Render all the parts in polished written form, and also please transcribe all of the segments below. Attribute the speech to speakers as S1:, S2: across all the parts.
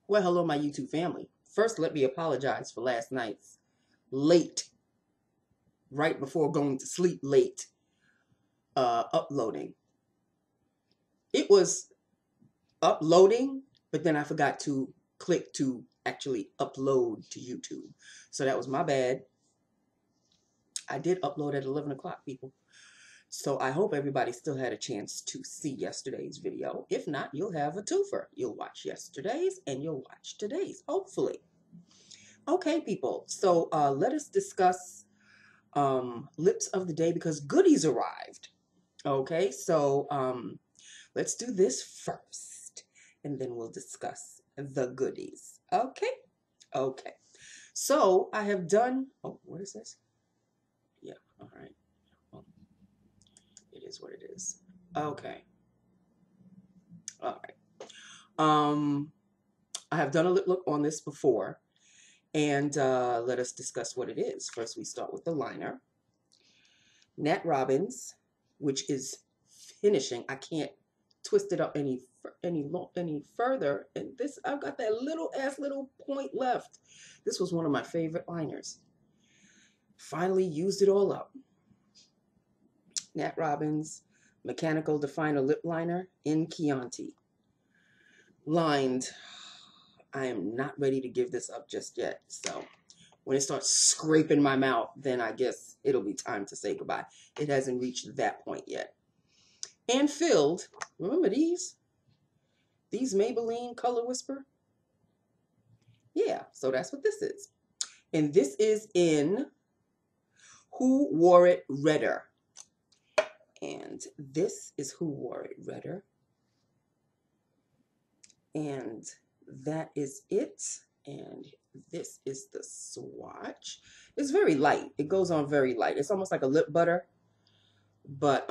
S1: Well, hello, my YouTube family. First, let me apologize for last night's late, right before going to sleep, late uploading. It was uploading, but then I forgot to click to actually upload to YouTube. So that was my bad. I did upload at 11 o'clock, people. So I hope everybody still had a chance to see yesterday's video. If not, you'll have a twofer. You'll watch yesterday's and you'll watch today's, hopefully. Okay, people. So let us discuss lips of the day because goodies arrived. Okay, so let's do this first and then we'll discuss the goodies. Okay, okay. So I have done, oh, what is this? Yeah, all right. Well, it is what it is. Okay, all right. I have done a lip look on this before and let us discuss what it is. First, we start with the liner. Nat Robbins, which is finishing. I can't twist it up any further. And this, I've got that little point left. This was one of my favorite liners. Finally used it all up. Nat Robbins Mechanical Definer Lip Liner in Chianti. Lined. I am not ready to give this up just yet. So when it starts scraping my mouth, then I guess it'll be time to say goodbye. It hasn't reached that point yet. And filled, remember these Maybelline Color Whisper? Yeah, so that's what this is. And this is in Who Wore It Redder. And this is Who Wore It Redder. And that is it. And this is the swatch. It's very light. It goes on very light. It's almost like a lip butter, but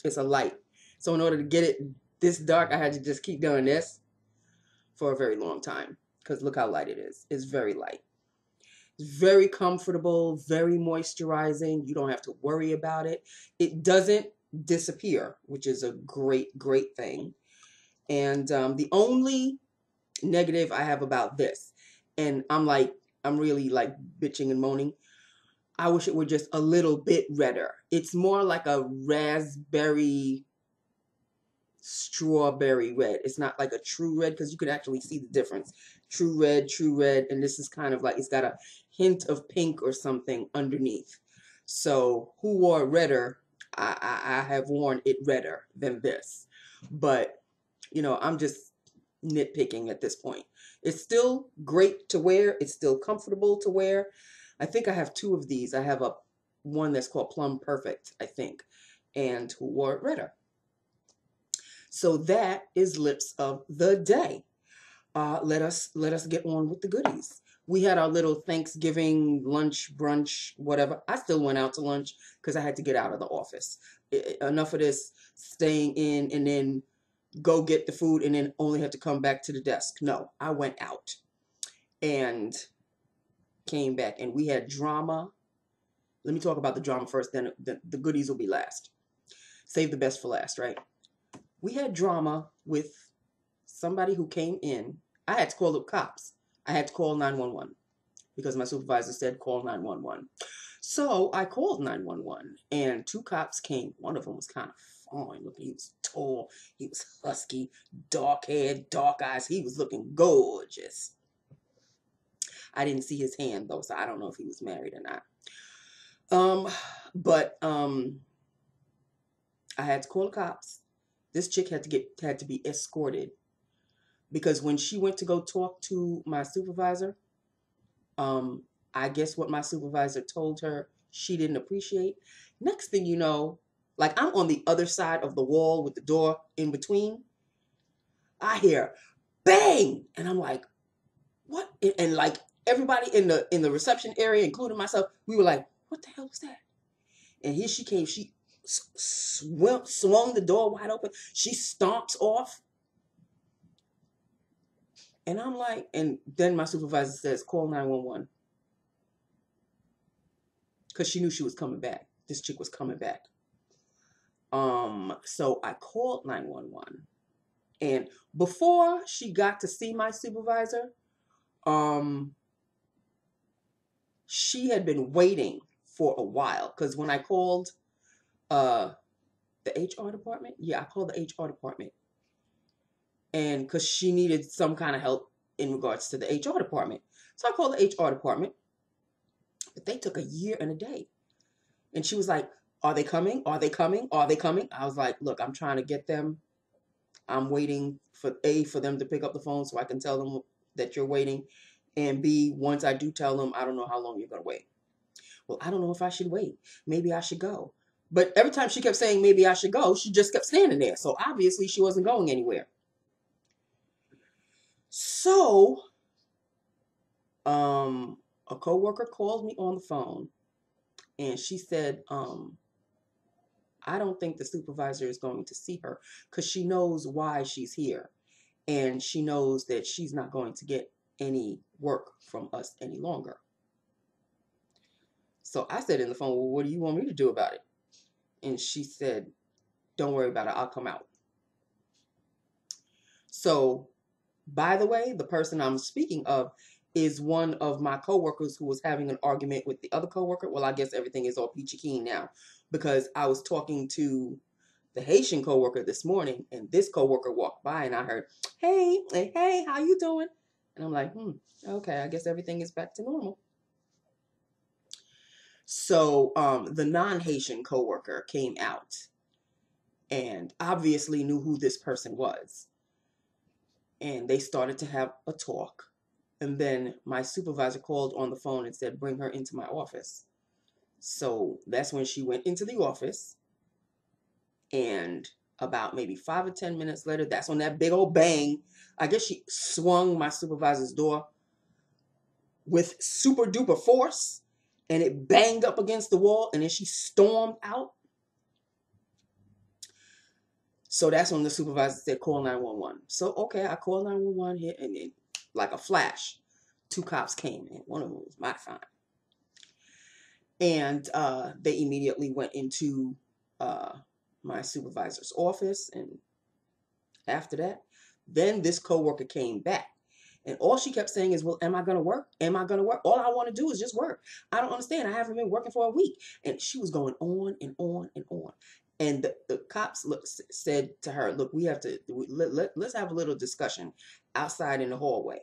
S1: it's a light. So in order to get it this dark, I had to just keep doing this for a very long time because look how light it is. It's very light. It's very comfortable, very moisturizing. You don't have to worry about it. It doesn't disappear, which is a great thing. And the only negative I have about this, and I'm really like bitching and moaning, I wish it were just a little bit redder. It's more like a raspberry strawberry red. It's not like a true red because you can actually see the difference. True red, and this is kind of like it's got a hint of pink or something underneath. So Who Wore It Redder? I have worn it redder than this, but you know, I'm just nitpicking at this point. It's still great to wear. It's still comfortable to wear. I think I have two of these. I have one that's called Plum Perfect, I think, and Who Wore It Redder. So that is lips of the day. Let us get on with the goodies. We had our little Thanksgiving lunch, brunch, whatever. I still went out to lunch because I had to get out of the office. Enough of this staying in and then go get the food and then only have to come back to the desk. No, I went out and came back and we had drama. Let me talk about the drama first, then the goodies will be last. Save the best for last, right? We had drama with somebody who came in. I had to call the cops. I had to call 911 because my supervisor said call 911. So I called 911 and two cops came. One of them was kind of fine looking. He was tall. He was husky, dark hair, dark eyes. He was looking gorgeous. I didn't see his hand though, so I don't know if he was married or not. But I had to call the cops. This chick had to be escorted because when she went to go talk to my supervisor, I guess what my supervisor told her she didn't appreciate. Next thing you know, like I'm on the other side of the wall with the door in between. I hear bang, and I'm like, what? And like everybody in the reception area, including myself, we were like, what the hell was that? And here she came. She swung the door wide open. She stomps off. And I'm like, and then my supervisor says, call 911. Because she knew she was coming back. This chick was coming back. So I called 911. And before she got to see my supervisor, she had been waiting for a while. Because when I called the HR department, yeah, I called the HR department. And because she needed some kind of help in regards to the HR department. So I called the HR department. But they took a year and a day. And she was like, are they coming? Are they coming? Are they coming? I was like, look, I'm trying to get them. I'm waiting for for them to pick up the phone so I can tell them that you're waiting. And B, once I do tell them, I don't know how long you're going to wait. Well, I don't know if I should wait. Maybe I should go. But every time she kept saying maybe I should go, she just kept standing there. So obviously she wasn't going anywhere. So, a coworker called me on the phone and she said, I don't think the supervisor is going to see her because she knows why she's here. And she knows that she's not going to get any work from us any longer. So I said in the phone, well, what do you want me to do about it? And she said, don't worry about it. I'll come out. So, by the way, the person I'm speaking of is one of my coworkers who was having an argument with the other coworker. Well, I guess everything is all peachy keen now because I was talking to the Haitian coworker this morning and this coworker walked by and I heard, hey, how you doing? And I'm like, okay, I guess everything is back to normal. So the non-Haitian coworker came out and obviously knew who this person was. And they started to have a talk. And then my supervisor called on the phone and said, bring her into my office. So that's when she went into the office. And about maybe 5 or 10 minutes later, that's when that big old bang, I guess she swung my supervisor's door with super duper force. And it banged up against the wall. And then she stormed out. So that's when the supervisor said, call 911. So, okay, I called 911 here, and then, like a flash, 2 cops came, and one of them was my fine. And they immediately went into my supervisor's office, and after that, then this coworker came back. And all she kept saying is, well, am I going to work? Am I going to work? All I want to do is just work. I don't understand. I haven't been working for a week. And she was going on and on and on. And the cops said to her, look, we have to, let's have a little discussion outside in the hallway.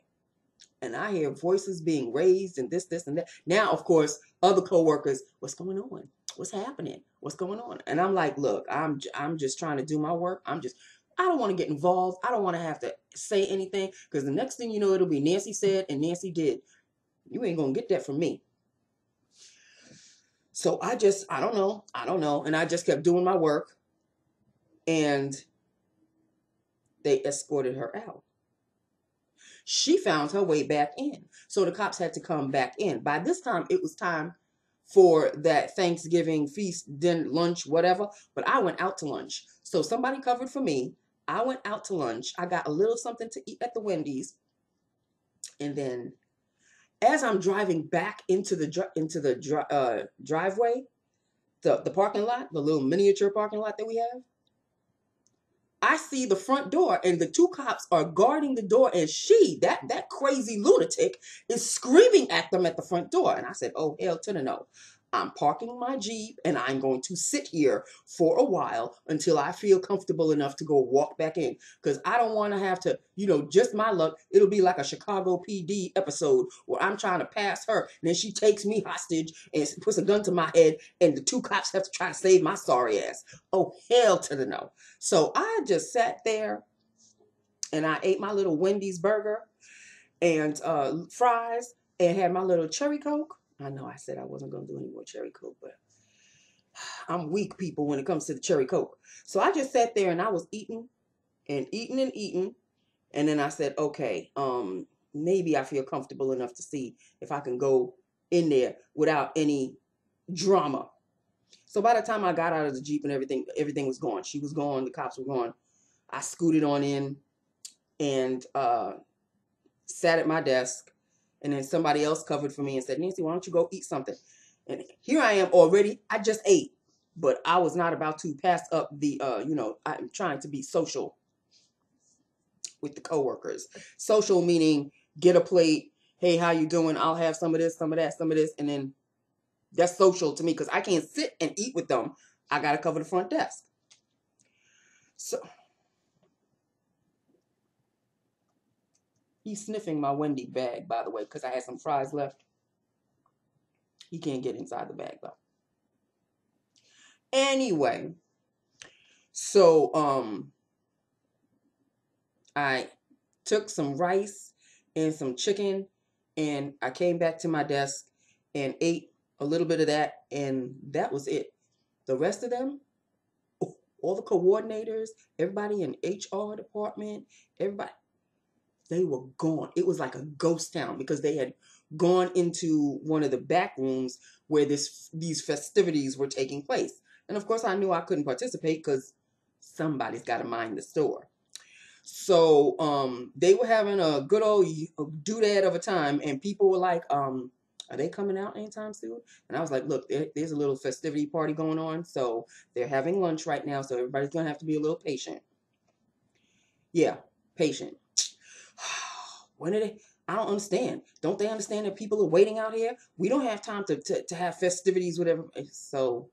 S1: And I hear voices being raised and this, and that. Now, of course, other coworkers, what's going on? What's happening? What's going on? And I'm like, look, I'm just trying to do my work. I don't want to get involved. I don't want to have to say anything because the next thing you know, it'll be Nancy said and Nancy did. You ain't going to get that from me. So I don't know. And I just kept doing my work and they escorted her out. She found her way back in. So the cops had to come back in. By this time, it was time for that Thanksgiving feast, dinner, lunch, whatever. But I went out to lunch. So somebody covered for me. I went out to lunch. I got a little something to eat at the Wendy's. And then as I'm driving back into the driveway, the parking lot, the little miniature parking lot that we have, I see the front door and the 2 cops are guarding the door and that crazy lunatic is screaming at them at the front door. And I said, oh, hell to the no. I'm parking my Jeep and I'm going to sit here for a while until I feel comfortable enough to go walk back in. Because I don't want to have to, just my luck. It'll be like a Chicago PD episode where I'm trying to pass her and then she takes me hostage and puts a gun to my head and the 2 cops have to try to save my sorry ass. Oh, hell to the no. So I just sat there and I ate my little Wendy's burger and fries and had my little cherry Coke. I know I said I wasn't going to do any more cherry Coke, but I'm weak, people, when it comes to the cherry Coke. So I just sat there and I was eating and eating and eating. And then I said, okay, maybe I feel comfortable enough to see if I can go in there without any drama. So by the time I got out of the Jeep and everything was gone. She was gone. The cops were gone. I scooted on in and sat at my desk. And then somebody else covered for me and said, Nancy, why don't you go eat something? And here I am already. I just ate. But I was not about to pass up the, I'm trying to be social. with the coworkers. Social meaning get a plate. Hey, how you doing? I'll have some of this, some of that, some of this. And then that's social to me because I can't sit and eat with them. I got to cover the front desk. So he's sniffing my Wendy bag, by the way, because I had some fries left. He can't get inside the bag, though. Anyway, so I took some rice and some chicken, and I came back to my desk and ate a little bit of that, and that was it. The rest of them, all the coordinators, everybody in HR department, everybody, they were gone. It was like a ghost town because they had gone into one of the back rooms where these festivities were taking place. And of course, I knew I couldn't participate because somebody's got to mind the store. So they were having a good old doodad of a time, and people were like, are they coming out anytime soon? And I was like, look, there's a little festivity party going on, so they're having lunch right now, so everybody's going to have to be a little patient. Yeah, patient. When are they? I don't understand. Don't they understand that people are waiting out here? We don't have time to have festivities, whatever. So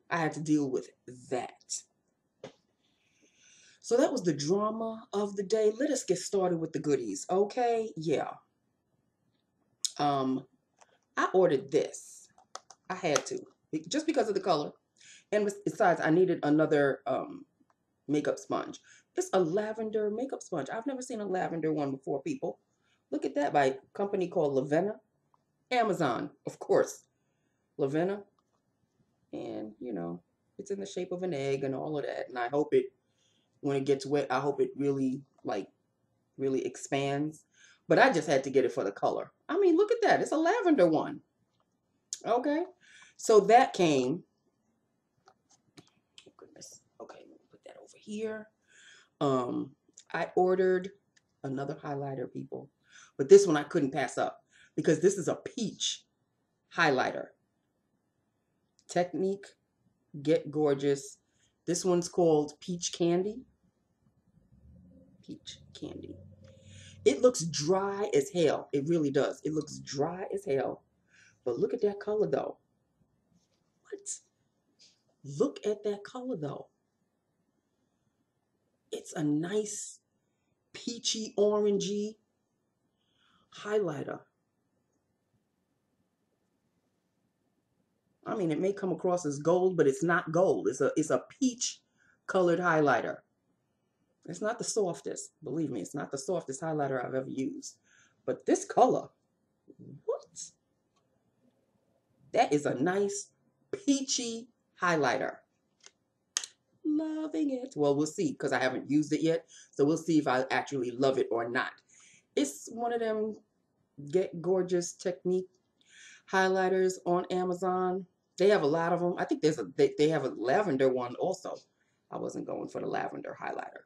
S1: I had to deal with that. So that was the drama of the day. Let us get started with the goodies, okay? Yeah. I ordered this. I had to, just because of the color. And besides, I needed another makeup sponge. It's a lavender makeup sponge. I've never seen a lavender one before, people. Look at that, by a company called Lavena. Amazon, of course. Lavena. And, you know, it's in the shape of an egg and all of that. And I hope it, when it gets wet, I hope it really, really expands. But I just had to get it for the color. I mean, look at that. It's a lavender one. Okay. So that came. Oh, goodness. Okay, let me put that over here. I ordered another highlighter, people. But this one I couldn't pass up because this is a peach highlighter. Technique Get Gorgeous. This one's called Peach Candy. Peach Candy. It looks dry as hell. It really does. It looks dry as hell. But look at that color, though. What? Look at that color, though. It's a nice peachy, orangey highlighter. I mean, it may come across as gold, but it's not gold. It's a peach colored highlighter. It's not the softest. Believe me, it's not the softest highlighter I've ever used. But this color, what? That is a nice peachy highlighter. Loving it. Well, we'll see because I haven't used it yet. So we'll see if I actually love it or not. It's one of them Get Gorgeous Technique highlighters on Amazon. They have a lot of them. I think they have a lavender one also. I wasn't going for the lavender highlighter.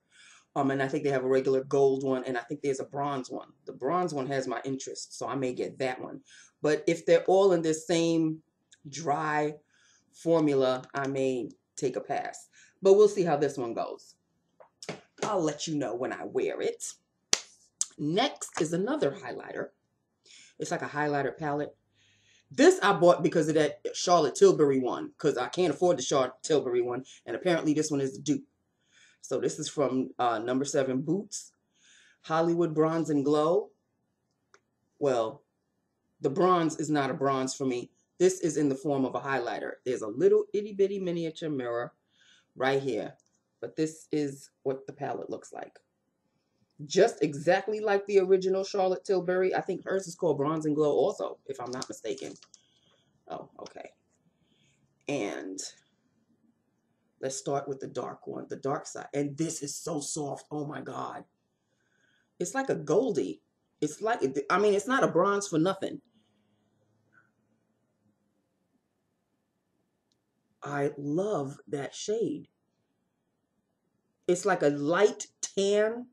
S1: And I think they have a regular gold one, and I think there's a bronze one. The bronze one has my interest, so I may get that one. But if they're all in this same dry formula, I may take a pass. But we'll see how this one goes. I'll let you know when I wear it. Next is another highlighter. It's like a highlighter palette. This I bought because of that Charlotte Tilbury one, because I can't afford the Charlotte Tilbury one, and apparently this one is the dupe. So this is from number 7 Boots, Hollywood Bronze and Glow. Well, the bronze is not a bronze for me. This is in the form of a highlighter. There's a little itty bitty miniature mirror right here, but this is what the palette looks like. Just exactly like the original Charlotte Tilbury. I think hers is called Bronze and Glow also, if I'm not mistaken. Oh, okay. And let's start with the dark one, the dark side. And this is so soft. Oh my God. It's like a goldie. It's like, I mean, it's not a bronze for nothing. I love that shade. It's like a light tan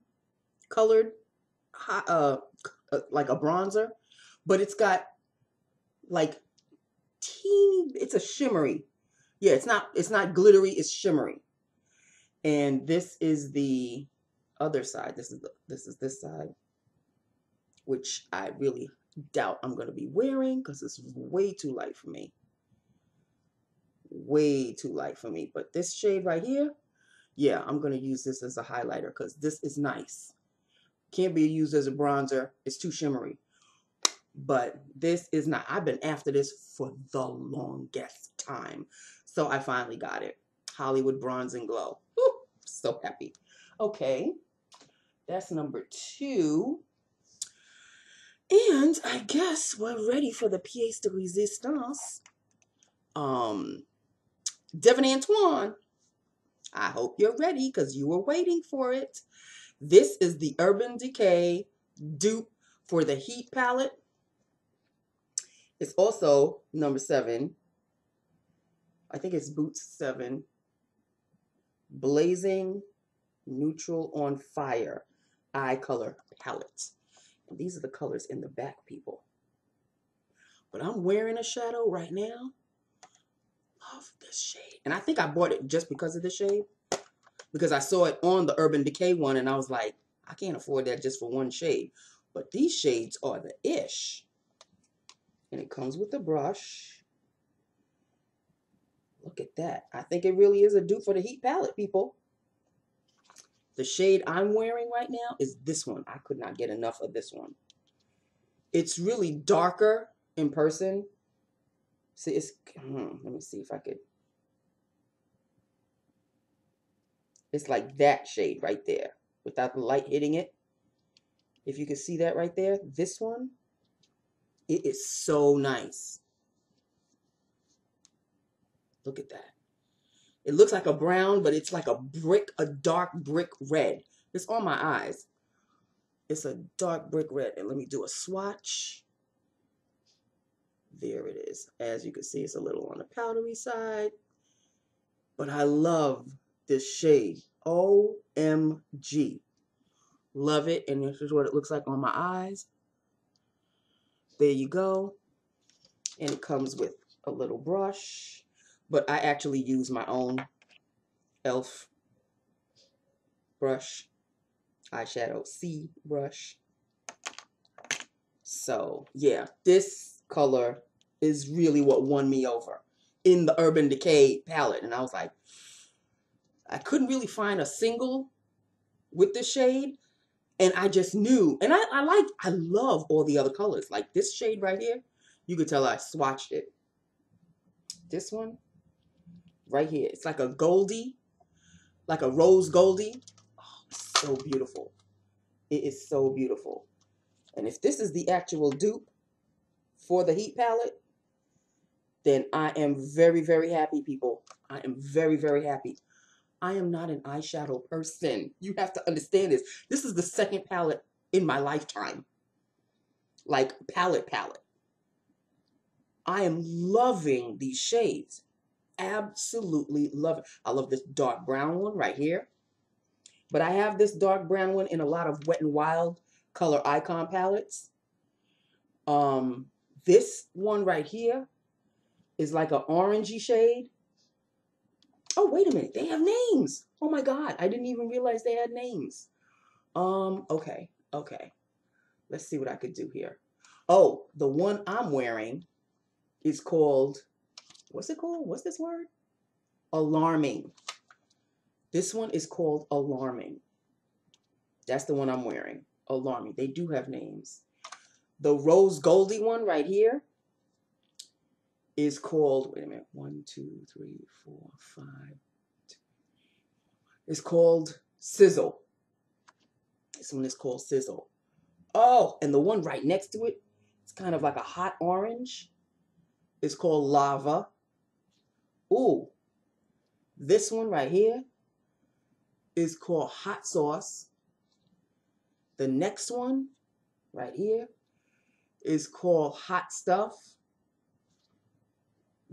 S1: colored, like a bronzer, but it's got like teeny, it's a shimmery. Yeah, it's not glittery, it's shimmery. And this is the other side. This is this side, which I really doubt I'm going to be wearing because it's way too light for me. Way too light for me. But this shade right here, yeah, I'm going to use this as a highlighter because this is nice. Can't be used as a bronzer. It's too shimmery. But this is not. I've been after this for the longest time. So I finally got it. Hollywood Bronze and Glow. Woo, so happy. Okay. That's number 2. And I guess we're ready for the pièce de résistance. Devin Antoine. I hope you're ready because you were waiting for it. This is the Urban Decay dupe for the Heat palette. It's also number 7. I think it's Boots 7. Blazing Neutral on Fire eye color palette. And these are the colors in the back, people. But I'm wearing a shadow right now. Love this shade. And I think I bought it just because of the shade. Because I saw it on the Urban Decay one and I was like, I can't afford that just for one shade. But these shades are the ish. And it comes with a brush. Look at that. I think it really is a dupe for the Heat palette, people. The shade I'm wearing right now is this one. I could not get enough of this one. It's really darker in person. See, it's, let me see if I could. It's like that shade right there without the light hitting it. If you can see that right there, this one, it is so nice. Look at that. It looks like a brown, but it's like a brick, a dark brick red. It's on my eyes. It's a dark brick red. And let me do a swatch. There it is. As you can see, it's a little on the powdery side. But I love this shade. OMG. Love it. And this is what it looks like on my eyes. There you go. And it comes with a little brush. But I actually use my own e.l.f. brush. Eyeshadow C brush. So, yeah. This color is really what won me over in the Urban Decay palette. And I was like, I couldn't really find a single with this shade. And I just knew. And I love all the other colors. Like this shade right here. You could tell I swatched it. This one right here. It's like a goldie. Like a rose goldie. Oh, it's so beautiful. It is so beautiful. And if this is the actual dupe for the Heat palette, then I am very, very happy, people. I am very, very happy. I am not an eyeshadow person. You have to understand this. This is the second palette in my lifetime. Like palette. I am loving these shades. Absolutely love it. I love this dark brown one right here. But I have this dark brown one in a lot of Wet n Wild color icon palettes. This one right here is like an orangey shade. Oh, wait a minute. They have names. Oh my God. I didn't even realize they had names. Okay. Let's see what I could do here. Oh, the one I'm wearing is called, what's it called? What's this word? Alarming. This one is called Alarming. That's the one I'm wearing. Alarming. They do have names. The Rose Goldie one right here is called, wait a minute, 1, 2, 3, 4, 5. It's called Sizzle. This one is called Sizzle. Oh, and the one right next to it, it's kind of like a hot orange. It's called Lava. Ooh, this one right here is called Hot Sauce. The next one right here is called Hot Stuff.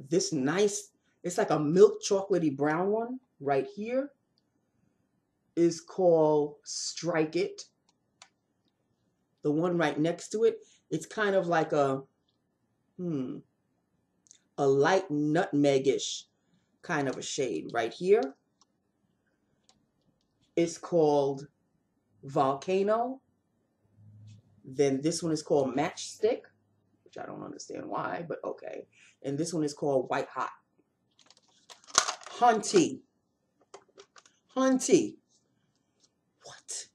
S1: This nice, it's like a milk chocolatey brown one right here is called Strike It. The one right next to it, it's kind of like a light nutmeg-ish kind of a shade right here. It's called Volcano. Then this one is called Matchstick, which I don't understand why, but okay. And this one is called White Hot. Hunty. Hunty. What?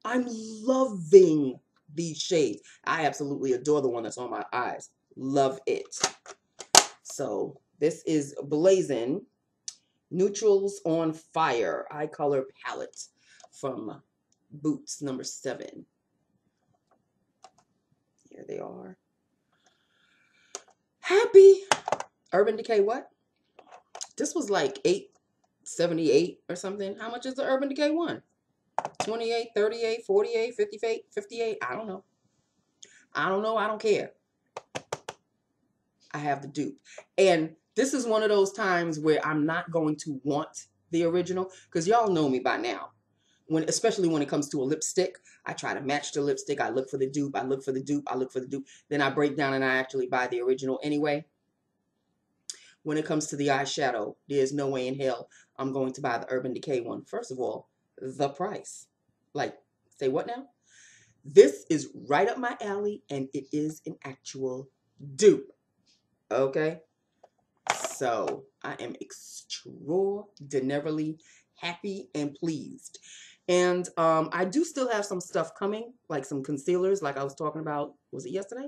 S1: I'm loving these shades. I absolutely adore the one that's on my eyes. Love it. So this is Blazin Neutrals on Fire Eye Color Palette from Boots number 7. Here they are. Happy. Urban Decay what? This was like $8.78 or something. How much is the Urban Decay one? 28, 38, 48, 58, 58. I don't know. I don't know. I don't care. I have the dupe. And this is one of those times where I'm not going to want the original, because y'all know me by now. Especially when it comes to a lipstick, I try to match the lipstick. I look for the dupe. I look for the dupe. I look for the dupe. Then I break down and I actually buy the original anyway. When it comes to the eyeshadow, there's no way in hell I'm going to buy the Urban Decay one. First of all, the price. Like, say what now? This is right up my alley, and it is an actual dupe. Okay? So, I am extraordinarily happy and pleased. And I do still have some stuff coming, like some concealers, like I was talking about, was it yesterday?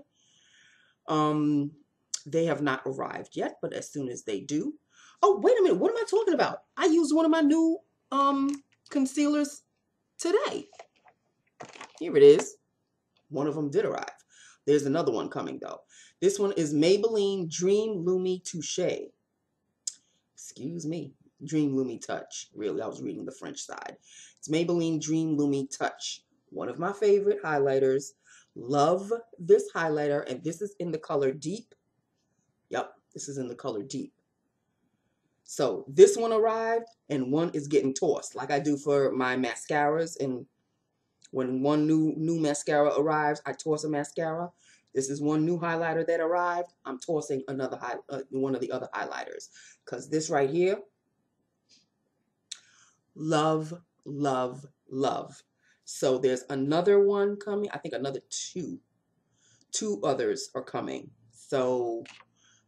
S1: They have not arrived yet, but as soon as they do. Oh, wait a minute, what am I talking about? I used one of my new concealers today. Here it is. One of them did arrive. There's another one coming though. This one is Maybelline Dream Lumi Touche. Excuse me. Dream Lumi Touch. Really, I was reading the French side. It's Maybelline Dream Lumi Touch. One of my favorite highlighters. Love this highlighter, and this is in the color Deep. Yep, this is in the color Deep. So this one arrived, and one is getting tossed, like I do for my mascaras. And when one new mascara arrives, I toss a mascara. This is one new highlighter that arrived. I'm tossing another one of the other highlighters, because this right here, love, love, love. So there's another one coming. I think another two others are coming. So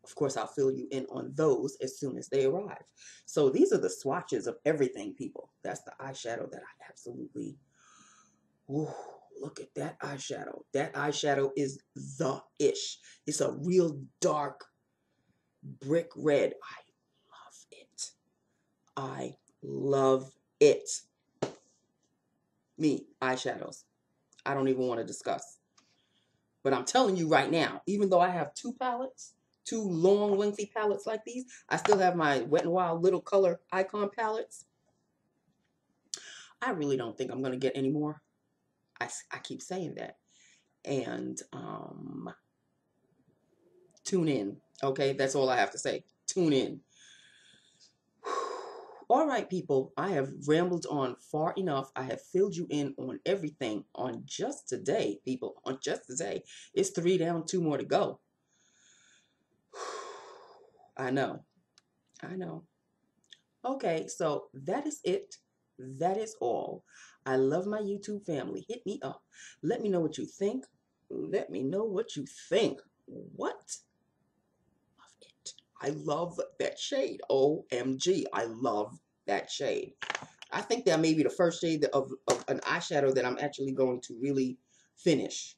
S1: of course, I'll fill you in on those as soon as they arrive. So these are the swatches of everything, people. That's the eyeshadow that I absolutely... Ooh, look at that eyeshadow. That eyeshadow is the ish. It's a real dark brick red. I love it. I love it. Me, eyeshadows. I don't even want to discuss. But I'm telling you right now, even though I have two palettes, two long, lengthy palettes like these, I still have my Wet n Wild little color icon palettes. I really don't think I'm going to get any more. I keep saying that. And tune in. Okay, that's all I have to say. Tune in. All right, people, I have rambled on far enough. I have filled you in on everything on just today, people. On just today. It's 3 down, 2 more to go. I know. I know. Okay, so that is it. That is all. I love my YouTube family. Hit me up. Let me know what you think. Let me know what you think. What? Love it. I love that shade. OMG. I love that shade. I think that may be the first shade of an eyeshadow that I'm actually going to really finish.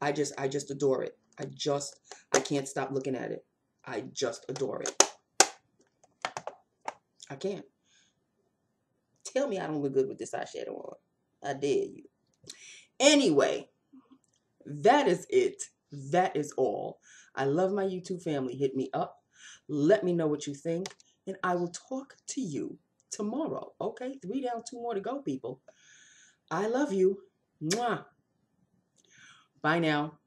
S1: I just adore it. I can't stop looking at it. I just adore it. I can't. Tell me I don't look good with this eyeshadow on. I dare you. Anyway, that is it. That is all. I love my YouTube family. Hit me up. Let me know what you think. And I will talk to you tomorrow. Okay? 3 down, 2 more to go, people. I love you. Mwah. Bye now.